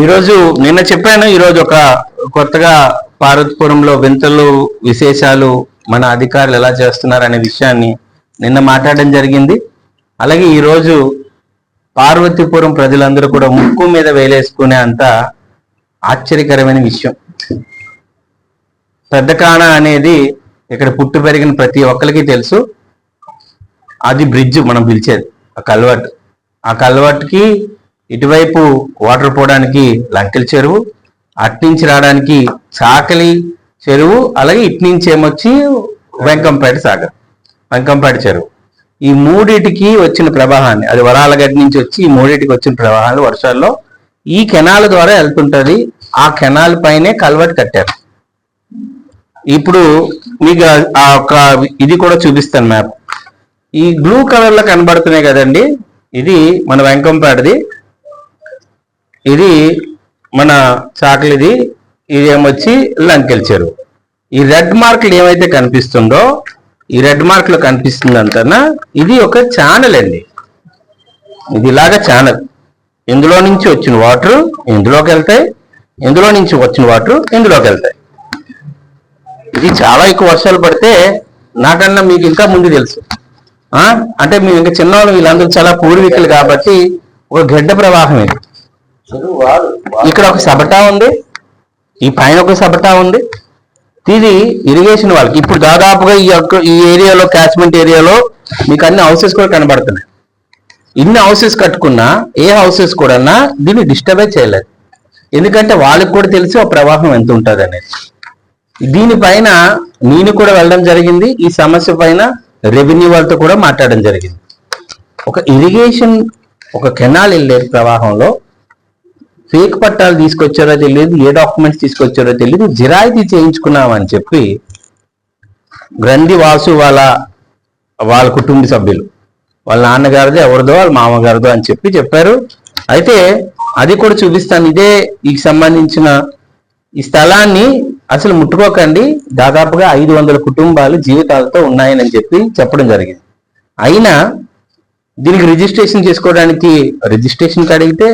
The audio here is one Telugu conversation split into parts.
ఈరోజు నిన్న చెప్పాను. ఈరోజు ఒక కొత్తగా పార్వతీపురంలో వింతలు విశేషాలు మన అధికారులు ఎలా చేస్తున్నారు అనే విషయాన్ని నిన్న మాట్లాడడం జరిగింది. అలాగే ఈరోజు పార్వతీపురం ప్రజలందరూ కూడా ముక్కు మీద వేలేసుకునే అంత ఆశ్చర్యకరమైన విషయం. పెద్ద కాణ అనేది ఇక్కడ పుట్టి పెరిగిన ప్రతి ఒక్కరికి తెలుసు. అది బ్రిడ్జ్ మనం పిలిచేది, ఆ కల్వర్ట్. ఆ కల్వర్ట్కి ఇటువైపు వాటర్ పోవడానికి లంకెల చెరువు, అట్నుంచి రావడానికి చాకలి చెరువు, అలాగే ఇట్నుంచి ఏమొచ్చి వెంకంపేట సాగర్, వెంకంపేట చెరువు. ఈ మూడిటికి వచ్చిన ప్రవాహాన్ని, అది వరాలగడ్డ నుంచి వచ్చి ఈ మూడిటికి వచ్చిన ప్రవాహాలు వర్షాల్లో ఈ కెనాల్ ద్వారా వెళ్తుంటది. ఆ కెనాల్ పైనే కల్వర్ట్ కట్టారు. ఇప్పుడు మీకు ఆ ఒక ఇది కూడా చూపిస్తాను మ్యాప్. ఈ బ్లూ కలర్ లో కనబడుతున్నాయి కదండి, ఇది మన వెంకంపేటది, ఇది మన చాకలిది, ఇది ఏమొచ్చి లంకెల చెరువు. ఈ రెడ్ మార్కులు ఏమైతే కనిపిస్తుందో, ఈ రెడ్ మార్కులు కనిపిస్తుందంటనా ఇది ఒక ఛానల్ అండి. ఇది ఇలాగా ఛానల్. ఇందులో నుంచి వచ్చిన వాటర్ ఇందులోకి వెళ్తాయి, ఇందులో నుంచి వచ్చిన వాటర్ ఇందులోకి వెళ్తాయి. ఇది చాలా ఎక్కువ వర్షాలు పడితే, నాకన్నా మీకు ఇంకా ముందు తెలుసు. అంటే మేము ఇంకా చిన్నవాళ్ళు, వీళ్ళందరూ చాలా పూర్వీకులు కాబట్టి ఒక గడ్డ ప్రవాహం ఇది. ఇక్కడ ఒక సబటా ఉంది, ఈ పైన ఒక సబటా ఉంది. ఇది ఇరిగేషన్ వాళ్ళకి. ఇప్పుడు దాదాపుగా ఈ ఏరియాలో, క్యాచ్మెంట్ ఏరియాలో మీకు అన్ని హౌసెస్ కూడా కనబడుతున్నాయి. ఇన్ని హౌసెస్ కట్టుకున్నా ఏ హౌసెస్ కూడా దీన్ని డిస్టర్బే చేయలేదు. ఎందుకంటే వాళ్ళకి కూడా తెలిసి ఆ ప్రవాహం ఎంత ఉంటుంది అనేది. దీనిపైన నేను కూడా వెళ్ళడం జరిగింది. ఈ సమస్య పైన రెవెన్యూ వాళ్ళతో కూడా మాట్లాడడం జరిగింది. ఒక ఇరిగేషన్, ఒక కెనాల్ వెళ్ళే ప్రవాహంలో ఫేక్ పట్టాలు తీసుకొచ్చారో తెలియదు, ఏ డాక్యుమెంట్స్ తీసుకొచ్చారో తెలియదు, జిరాయితీ చేయించుకున్నామని చెప్పి గ్రంథి వాసు వాళ్ళ కుటుంబ సభ్యులు, వాళ్ళ నాన్నగారిదో ఎవరిదో వాళ్ళ మామగారిదో అని చెప్పారు. అయితే అది కూడా చూపిస్తాను. ఇదే ఈ సంబంధించిన ఈ స్థలాన్ని అసలు ముట్టుకోకండి, దాదాపుగా 500 కుటుంబాలు జీవితాలతో ఉన్నాయని చెప్పడం జరిగింది. అయినా దీనికి రిజిస్ట్రేషన్ చేసుకోవడానికి రిజిస్ట్రేషన్కి అడిగితే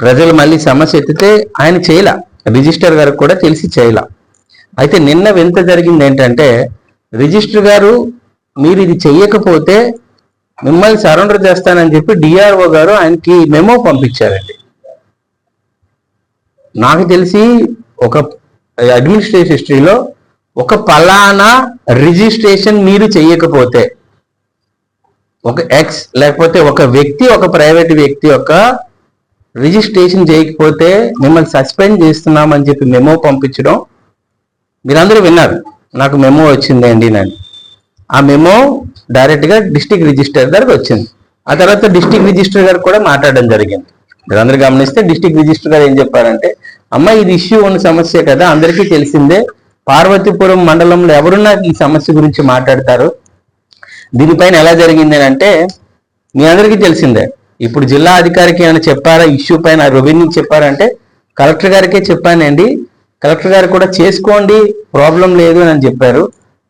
ప్రజలు మళ్ళీ సమస్య ఎత్తితే ఆయన చేయలా, రిజిస్టర్ గారికి కూడా తెలిసి చేయలా. అయితే నిన్న వింత జరిగింది ఏంటంటే, రిజిస్టర్ గారు మీరు ఇది చెయ్యకపోతే మిమ్మల్ని సరెండర్ చేస్తానని చెప్పి డిఆర్ఓ గారు ఆయనకి మెమో పంపించారండి. నాకు తెలిసి ఒక అడ్మినిస్ట్రేటివ్ హిస్టరీలో ఒక పలానా రిజిస్ట్రేషన్ మీరు చెయ్యకపోతే, ఒక ఎక్స్ లేకపోతే ఒక వ్యక్తి, ఒక ప్రైవేట్ వ్యక్తి యొక్క రిజిస్ట్రేషన్ చేయకపోతే మిమ్మల్ని సస్పెండ్ చేస్తున్నామని చెప్పి మెమో పంపించడం మీరందరూ విన్నారు. నాకు మెమో వచ్చిందండి అని. ఆ మెమో డైరెక్ట్గా డిస్ట్రిక్ట్ రిజిస్టర్ గారికి వచ్చింది. ఆ తర్వాత డిస్ట్రిక్ట్ రిజిస్టర్ గారు కూడా మాట్లాడడం జరిగింది. మీరందరూ గమనిస్తే డిస్ట్రిక్ట్ రిజిస్టర్ గారు ఏం చెప్పారంటే, అమ్మ ఇది ఇష్యూ ఉన్న సమస్య కదా, అందరికీ తెలిసిందే, పార్వతీపురం మండలంలో ఎవరున్నా ఈ సమస్య గురించి మాట్లాడతారు, దీనిపైన ఎలా జరిగింది అని అంటే మీ అందరికీ తెలిసిందే. ఇప్పుడు జిల్లా అధికారికి ఏమైనా చెప్పారా ఇష్యూ పైన, రెవెన్యూ చెప్పారంటే కలెక్టర్ గారికే చెప్పానండి, కలెక్టర్ గారు కూడా చేసుకోండి ప్రాబ్లం లేదు అని చెప్పారు.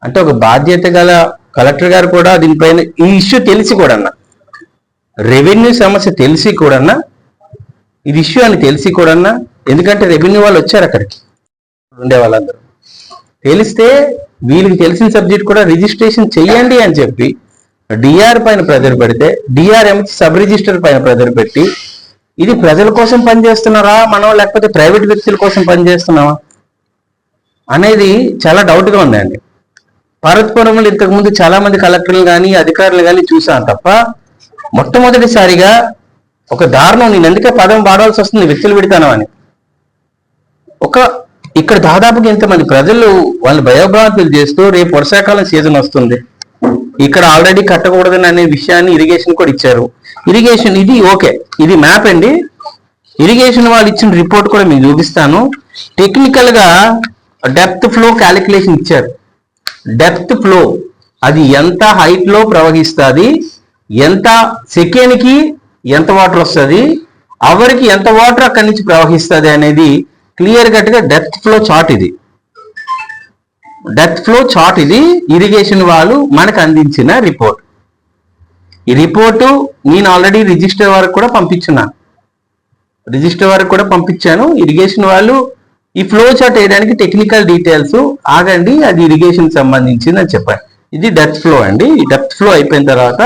అంటే ఒక బాధ్యత గల కలెక్టర్ గారు కూడా దీనిపైన ఈ ఇష్యూ తెలిసి కూడా, రెవెన్యూ సమస్య తెలిసి కూడా, ఇది ఇష్యూ అని తెలిసి కూడా, ఎందుకంటే రెవెన్యూ వాళ్ళు వచ్చారు అక్కడికి ఉండే వాళ్ళందరూ, తెలిస్తే వీళ్ళకి తెలిసిన సబ్జెక్ట్ కూడా రిజిస్ట్రేషన్ చెయ్యండి అని చెప్పి డిఆర్ పైన ప్రెజర్ పెడితే, డిఆర్ఎం సబ్ రిజిస్టర్ పైన ప్రెజర్ పెట్టి, ఇది ప్రజల కోసం పనిచేస్తున్నారా మనం, లేకపోతే ప్రైవేట్ వ్యక్తుల కోసం పనిచేస్తున్నావా అనేది చాలా డౌట్గా ఉందండి. పార్వతీపురంలో ఇంతకుముందు చాలా మంది కలెక్టర్లు కానీ అధికారులు కానీ చూసాను తప్ప, మొట్టమొదటిసారిగా ఒక దారుణం, నేను ఎందుకే పదం వాడాల్సి వస్తుంది, వ్యక్తులు పెడతాను అని. ఇక్కడ దాదాపుగా ఇంతమంది ప్రజలు వాళ్ళు భయోభ్రాంతులు చేస్తూ, రేపు వర్షాకాలం సీజన్ వస్తుంది, ఇక్కడ ఆల్రెడీ కట్టకూడదని అనే విషయాన్ని ఇరిగేషన్ కూడా ఇచ్చారు. ఇరిగేషన్ ఇది ఓకే, ఇది మ్యాప్ అండి. ఇరిగేషన్ వాళ్ళు ఇచ్చిన రిపోర్ట్ కూడా మీకు చూపిస్తాను. టెక్నికల్ గా డెప్త్ ఫ్లో క్యాలిక్యులేషన్ ఇచ్చారు. డెప్త్ ఫ్లో అది ఎంత హైట్ లో ప్రవహిస్తుంది, ఎంత సెకండ్కి ఎంత వాటర్ వస్తుంది, అవర్కి ఎంత వాటర్ అక్కడి నుంచి ప్రవహిస్తుంది అనేది క్లియర్ కట్ గా డెప్త్ ఫ్లో చార్ట్ ఇది. డెప్త్ ఫ్లో చార్ట్ ఇది ఇరిగేషన్ వాళ్ళు మనకు అందించిన రిపోర్ట్. ఈ రిపోర్టు నేను ఆల్రెడీ రిజిస్టర్ వరకు కూడా పంపించున్నాను. రిజిస్టర్ వరకు కూడా పంపించాను. ఇరిగేషన్ వాళ్ళు ఈ ఫ్లో చార్ట్ వేయడానికి టెక్నికల్ డీటెయిల్స్ ఆగండి, అది ఇరిగేషన్ సంబంధించింది అని చెప్పాను. ఇది డెప్త్ ఫ్లో అండి. ఈ డెప్త్ ఫ్లో అయిపోయిన తర్వాత